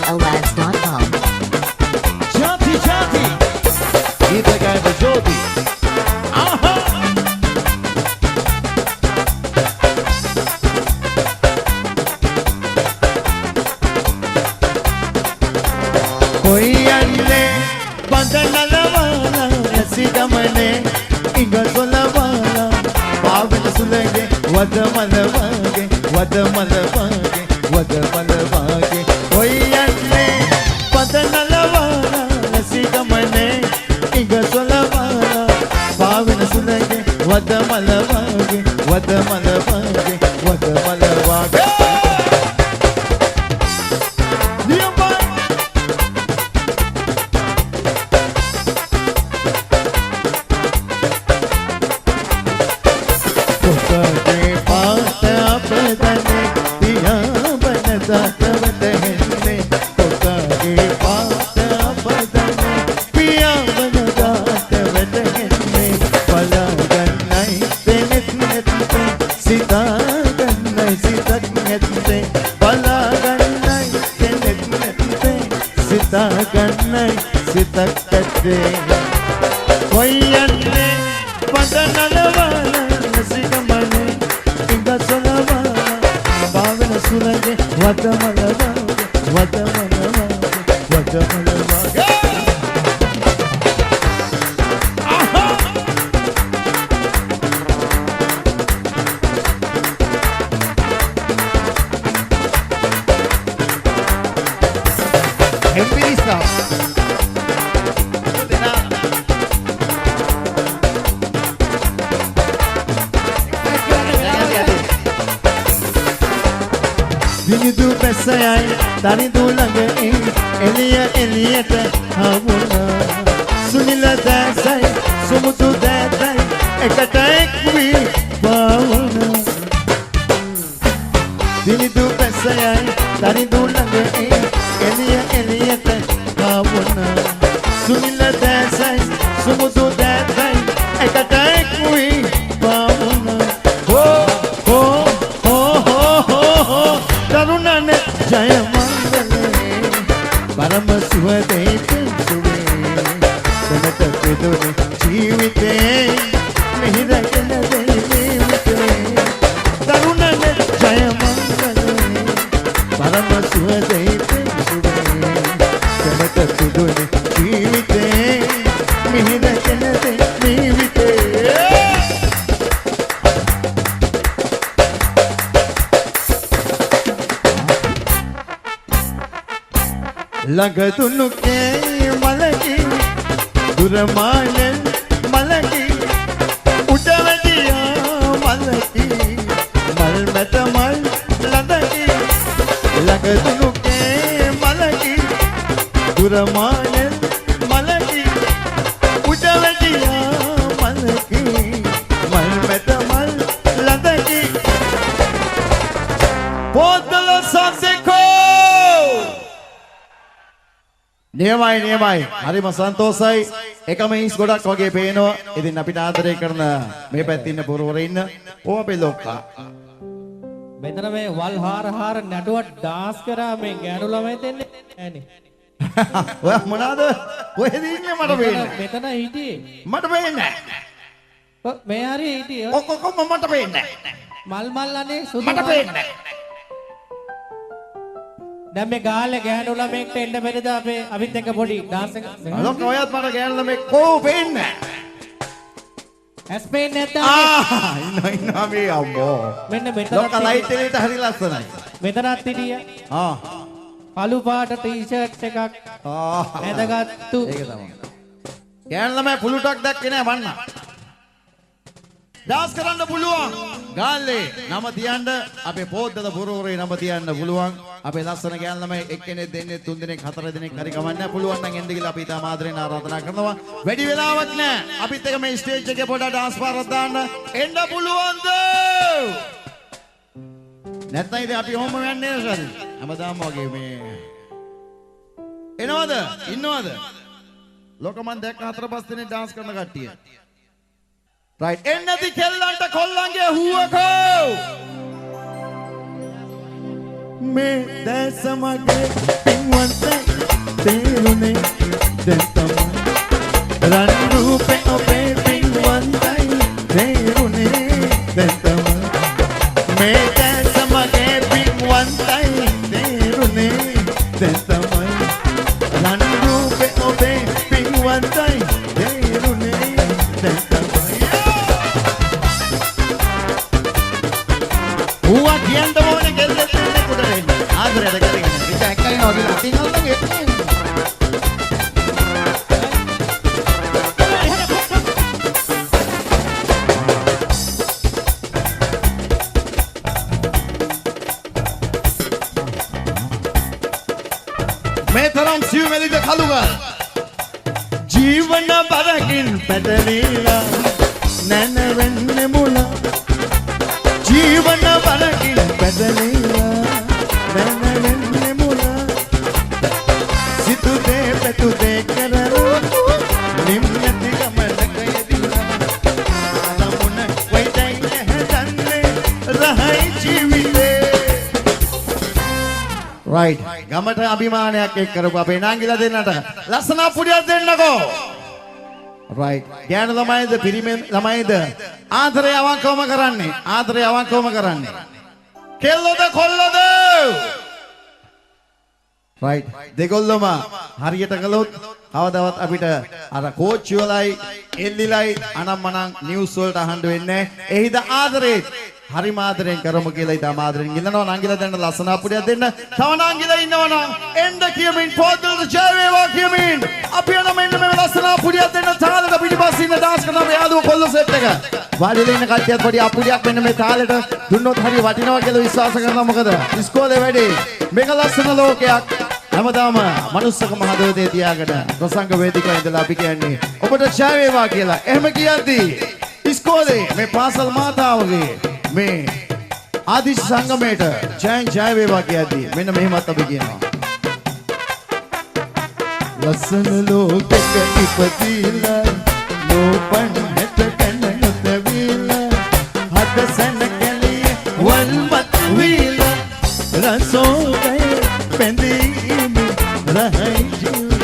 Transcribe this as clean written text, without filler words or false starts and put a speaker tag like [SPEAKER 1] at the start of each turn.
[SPEAKER 1] www.djlads.com.
[SPEAKER 2] Jati Jati Geeta Gayaba Jyoti Aha Koi anne bandanalavana rasigamane ingasolavana pavana sulage vadamalavage vadamalavage vadamalavage koi anne bandanalavana rasigamane ingasolavana pavana sulage vadamalavage vadamalavage vadamalavage Tani dulange Elia Elieta Hamuna Sunila Dasai Sumutu Datai Ekatai Kui Pavuna Dini du Pesayai Tani dulange Elia Elieta Hamuna Sunila Dasai Sumutu Datai Ekatai Kui Pavuna Ho ho ho ho ho ho Tarunane Jayam Param Suvade Suve Sanata Pedone Jivite Mihira Kanade Mivite Tarunane Jayamangale Param Suvade Suve Sanata Pedone Jivite Mihira Kanade Mivite Lagadunu ke malaki durmane malaki udavadiya malaki malmata mal ladaki lagadunu ke malaki durmane malaki udavadiya malaki malmata mal ladaki podala sanseko නියමයි නියමයි හරිම සන්තෝසයි එකම ඉස් ගොඩක් වගේ පේනවා ඉතින් අපිට ආදරය කරන මේ පැත්තේ ඉන්න පුරවර ඉන්න ඕ අපේ ලොක්කා
[SPEAKER 3] මෙතන මේ වල් හාර නටුව ඩාන්ස් කරා මේ ගෑනු ළමයි දෙන්නේ නෑනේ
[SPEAKER 2] ඔය මොනවාද කොහෙද ඉන්නේ මට පේන්නේ
[SPEAKER 3] මෙතන හිටියේ
[SPEAKER 2] මට පේන්නේ නෑ
[SPEAKER 3] මේ හරිය හිටියේ
[SPEAKER 2] ඔක්කොම මට පේන්නේ
[SPEAKER 3] නෑ මල් අනේ සුදු
[SPEAKER 2] මට පේන්නේ
[SPEAKER 3] දැන් මේ ගාලේ ගෑනු ළමෙක්ට එන්න බැරිද අපිත් එක්ක පොඩි ඩාන්ස් එක
[SPEAKER 2] ලොක්ක ඔයත් මට ගෑනු ළමෙක් කෝ පේන්නේ
[SPEAKER 3] ඇස් පේන්නේ නැත්නම්
[SPEAKER 2] ඉන්නවා මේ අම්මෝ
[SPEAKER 3] මෙන්න මෙතන
[SPEAKER 2] ලොක්ක ලයිට් එකට හරි ලස්සනයි
[SPEAKER 3] මෙතනත් හිටියා පළු පාට ටී-ෂර්ට් එකක් ඇඳගත්තු
[SPEAKER 2] ඒක තමයි ගෑනු ළමයි පුලුටක් දැක්කේ නෑ මන්න ඩාන්ස් කරන්න පුළුවන් ගාල්ලේ නම තියන්න අපේ පොද්දද පුරවරේ නම තියන්න පුළුවන් අපේ ලස්සන ගෑනු ළමයි එක්කෙනෙක් දෙන්නෙක් තුන් දෙනෙක් හතර දෙනෙක් හරි කවන්නේ පුළුවන් නම් එන්න කියලා අපි තාම ආදරෙන් ආරාධනා කරනවා වැඩි වෙලාවක් නෑ අපිත් එක මේ ස්ටේජ් එකේ පොඩ ඩාන්ස් පාරක් දාන්න එන්න පුළුවන්ද නැත්නම් ඉතින් අපි ඔහොම යන්නේ නේද හැමදාම වගේ මේ එනවද ඉන්නවද ලොක මන් දැක්ක හතර පහ දිනේ ඩාන්ස් කරන කට්ටිය right එන්නති කෙල්ලන්ට කොල්ලන්ගේ හුවකෝ මේ දැසමගේ පින්වන්ත දැන් තමයි රන් රූපේ ඔබේ පින්වන්තයි තේරුනේ දැන් තමයි ඌවා කියන්න ඕනේ කෙල්ලෙක් දෙන්නෙක් උඩ වෙන්න ආදරයට කරගෙන ඉතින් එක්කගෙන ඔඩි ලතින් අල්ලන් එන්නේ මේ තරම් සියුමැලිද කළුගල් ජීවන බරකින් පැටලීලා නැනවෙන්නේ මුලා ජීවන බරකින් පැටලීලා නැනවෙන්නේ මුලා සිතුදේ පැතුදේ කරලා නිම්නති ගමනකයදීලා නමුන වයිදයි නැහදන්නේ රහයි ජීවිතේ right ගමට අභිමානයක් එක් කරපු අපේ නාංගිලා දෙන්නට ලස්සන පුඩියක් දෙන්නකෝ right ගෑනු ළමයිද පිරිමි ළමයිද ආදරය අවංකවම කරන්නේ කෙල්ලොද කොල්ලොද right දෙගොල්ලම හරියට කළොත් කවදාවත් අපිට අර කෝච්චි වලයි එල්ලිලයි අනම්මනම් නිවුස් වලට අහන්න වෙන්නේ එහිද ආදරේ හරි මාදරෙන් කරමු කියලා ඉත මාදරෙන් ඉල්ලනවා නංගිලා දෙන්න ලස්සන අපුඩියක් දෙන්න තව නංගිලා ඉන්නවනම් එන්න කියමින් පොද්දලට ජය වේවා කියමින් අපි යන මෙන්න මේ ලස්සන අපුඩියක් දෙන්න තාලෙට පිටිපස්සේ ඉන්න ඩාන්ස් කරන අපේ යාළුවෝ කොල්ල සෙට් එක වාඩිලා ඉන්න කට්ටියත් පොඩි අපුඩියක් මෙන්න මේ තාලෙට දුන්නොත් හරි වටිනවා කියලා විශ්වාස කරනවා මොකද ඉස්කෝලේ වැඩේ මේක ලස්සන ලෝකයක් හැමදාම මනුස්සකම හදවතේ තියාගෙන ප්‍රසංග වේදිකාවේ ඉඳලා අපි කියන්නේ ඔබට ජය වේවා කියලා එහෙම කියද්දී ඉස්කෝලේ මේ පාසල් මාතාවගේ මේ ආදිශ සංගමයට ජය වේවා කියද්දී මෙන්න මෙහෙමත් අපි කියනවා ලස්සන ලෝකෙක ඉපදීලා ලෝපන් නැත කන නොතවිලා හදසන කැලිය වල්මත් වීලා රසෝගය පෙඳීමි රහයි ජීව